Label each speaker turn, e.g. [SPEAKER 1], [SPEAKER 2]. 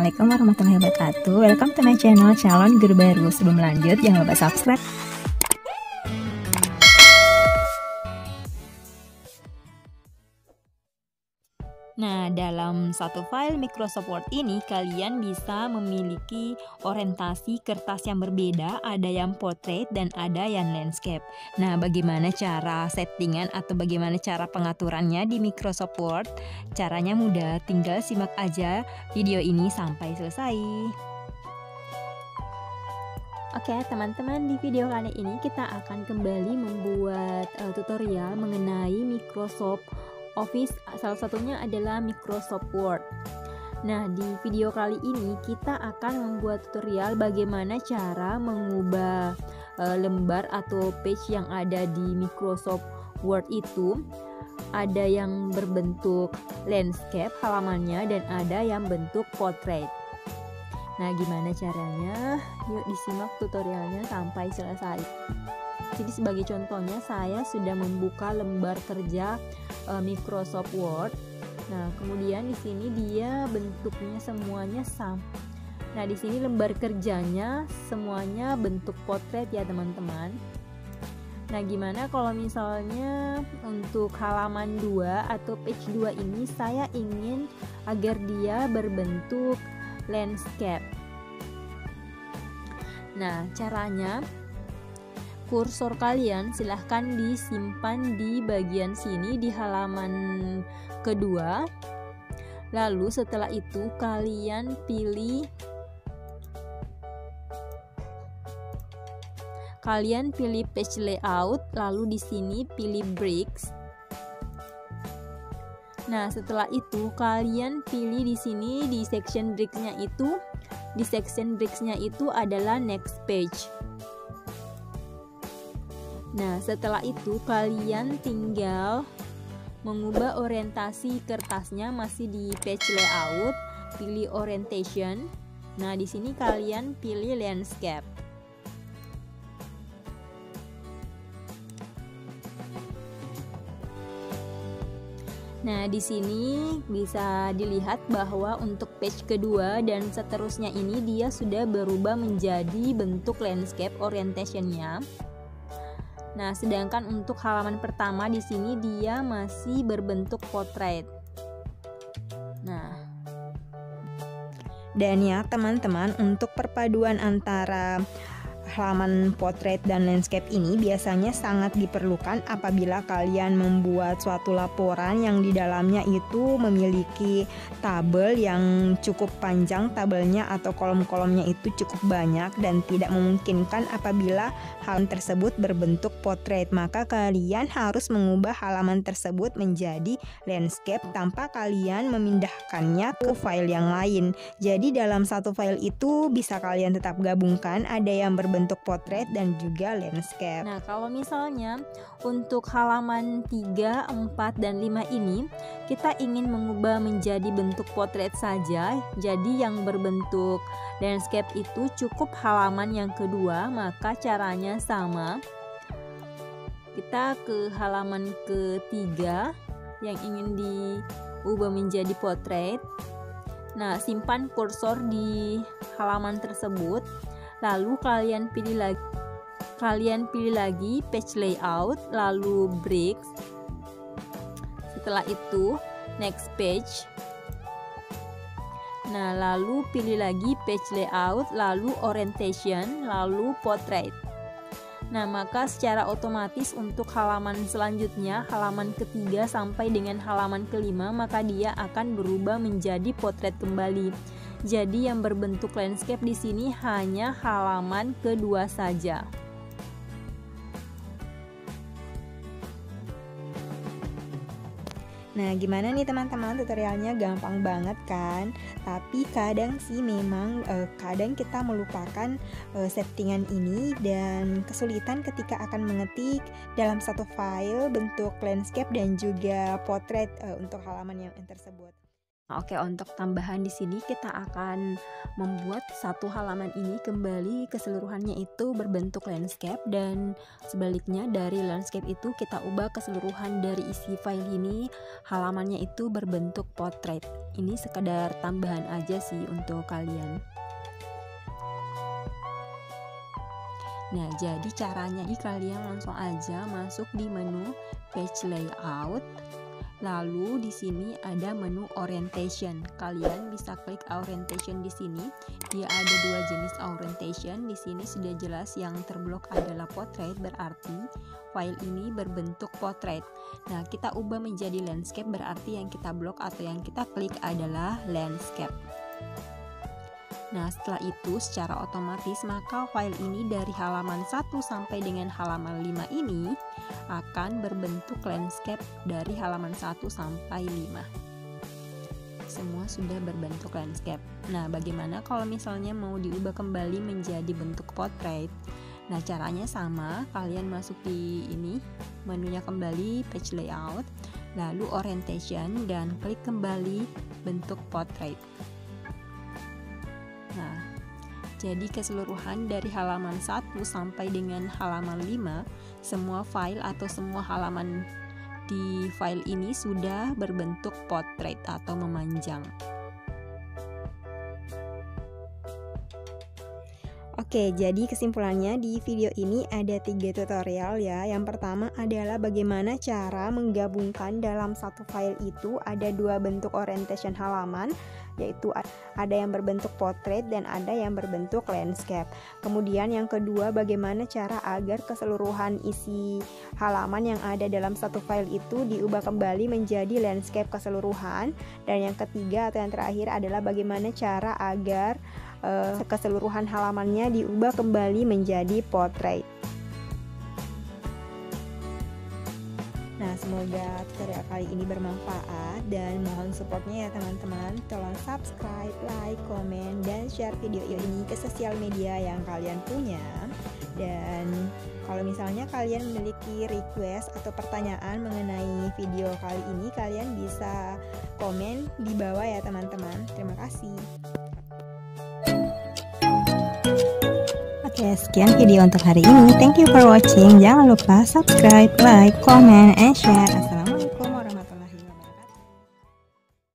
[SPEAKER 1] Assalamualaikum warahmatullahi wabarakatuh. Welcome to my channel calon guru baru. Sebelum lanjut jangan lupa subscribe. Nah, dalam satu file Microsoft Word ini kalian bisa memiliki orientasi kertas yang berbeda, ada yang portrait dan ada yang landscape. Nah, bagaimana cara settingan atau bagaimana cara pengaturannya di Microsoft Word? Caranya mudah, tinggal simak aja video ini sampai selesai. Oke teman-teman, di video kali ini kita akan kembali membuat tutorial mengenai Microsoft Office, salah satunya adalah Microsoft Word. Nah, di video kali ini kita akan membuat tutorial bagaimana cara mengubah lembar atau page yang ada di Microsoft Word itu. Ada yang berbentuk landscape halamannya dan ada yang bentuk portrait. Nah, gimana caranya? Yuk disimak tutorialnya sampai selesai. Jadi sebagai contohnya saya sudah membuka lembar kerja Microsoft Word. Nah, kemudian di sini dia bentuknya semuanya sama. Nah, di sini lembar kerjanya semuanya bentuk portrait ya, teman-teman. Nah, gimana kalau misalnya untuk halaman 2 atau page 2 ini saya ingin agar dia berbentuk landscape. Nah, caranya kursor kalian silahkan disimpan di bagian sini di halaman kedua. Lalu setelah itu kalian pilih page layout, lalu di sini pilih bricks. Nah, setelah itu kalian pilih di sini di section bricks-nya itu, adalah next page. Nah, setelah itu kalian tinggal mengubah orientasi kertasnya, masih di page layout, pilih orientation. Nah, di sini kalian pilih landscape. Nah, di sini bisa dilihat bahwa untuk page kedua dan seterusnya ini dia sudah berubah menjadi bentuk landscape orientation-nya. Nah, sedangkan untuk halaman pertama di sini dia masih berbentuk portrait. Nah, dan ya teman-teman, untuk perpaduan antara halaman portrait dan landscape ini biasanya sangat diperlukan apabila kalian membuat suatu laporan yang di dalamnya itu memiliki tabel yang cukup panjang, tabelnya atau kolom-kolomnya itu cukup banyak dan tidak memungkinkan apabila halaman tersebut berbentuk portrait. Maka kalian harus mengubah halaman tersebut menjadi landscape tanpa kalian memindahkannya ke file yang lain. Jadi dalam satu file itu bisa kalian tetap gabungkan, ada yang berbentuk portrait dan juga landscape. Nah, kalau misalnya untuk halaman 3, 4, dan 5 ini kita ingin mengubah menjadi bentuk portrait saja, jadi yang berbentuk landscape itu cukup halaman yang kedua, maka caranya sama. Kita ke halaman ketiga yang ingin diubah menjadi portrait. Nah, simpan kursor di halaman tersebut. Lalu kalian pilih lagi page layout, lalu bricks. Setelah itu next page. Nah, lalu pilih lagi page layout, lalu orientation, lalu portrait. Nah, maka secara otomatis untuk halaman selanjutnya, halaman ketiga sampai dengan halaman kelima, maka dia akan berubah menjadi portrait kembali. Jadi yang berbentuk landscape di sini hanya halaman kedua saja. Nah, gimana nih teman-teman, tutorialnya gampang banget kan? Tapi kadang sih memang kadang kita melupakan settingan ini dan kesulitan ketika akan mengetik dalam satu file bentuk landscape dan juga portrait untuk halaman yang tersebut. Oke, untuk tambahan di sini kita akan membuat satu halaman ini kembali keseluruhannya itu berbentuk landscape, dan sebaliknya dari landscape itu kita ubah keseluruhan dari isi file ini halamannya itu berbentuk portrait. Ini sekedar tambahan aja sih untuk kalian. Nah, jadi caranya kalian langsung aja masuk di menu page layout. Lalu di sini ada menu orientation. Kalian bisa klik orientation di sini. Dia ada dua jenis orientation. Di sini sudah jelas yang terblok adalah portrait, berarti file ini berbentuk portrait. Nah, kita ubah menjadi landscape, berarti yang kita blok atau yang kita klik adalah landscape. Nah, setelah itu secara otomatis maka file ini dari halaman 1 sampai dengan halaman 5 ini akan berbentuk landscape dari halaman 1 sampai 5. Semua sudah berbentuk landscape. Nah, bagaimana kalau misalnya mau diubah kembali menjadi bentuk portrait? Nah, caranya sama, kalian masuk di ini, menunya kembali, page layout, lalu orientation, dan klik kembali bentuk portrait. Nah, jadi keseluruhan dari halaman 1 sampai dengan halaman 5, semua file atau semua halaman di file ini sudah berbentuk portrait atau memanjang. Oke, jadi kesimpulannya di video ini ada 3 tutorial ya. Yang pertama adalah bagaimana cara menggabungkan dalam satu file itu ada 2 bentuk orientation halaman, yaitu ada yang berbentuk portrait dan ada yang berbentuk landscape. Kemudian yang kedua, bagaimana cara agar keseluruhan isi halaman yang ada dalam satu file itu diubah kembali menjadi landscape keseluruhan. Dan yang ketiga atau yang terakhir adalah bagaimana cara agar keseluruhan halamannya diubah kembali menjadi portrait. Nah, semoga tutorial kali ini bermanfaat dan mohon supportnya ya teman-teman. Tolong subscribe, like, komen, dan share video ini ke sosial media yang kalian punya. Dan kalau misalnya kalian memiliki request atau pertanyaan mengenai video kali ini, kalian bisa komen di bawah ya teman-teman. Terima kasih. Oke, sekian video untuk hari ini. Thank you for watching. Jangan lupa subscribe, like, comment, and share.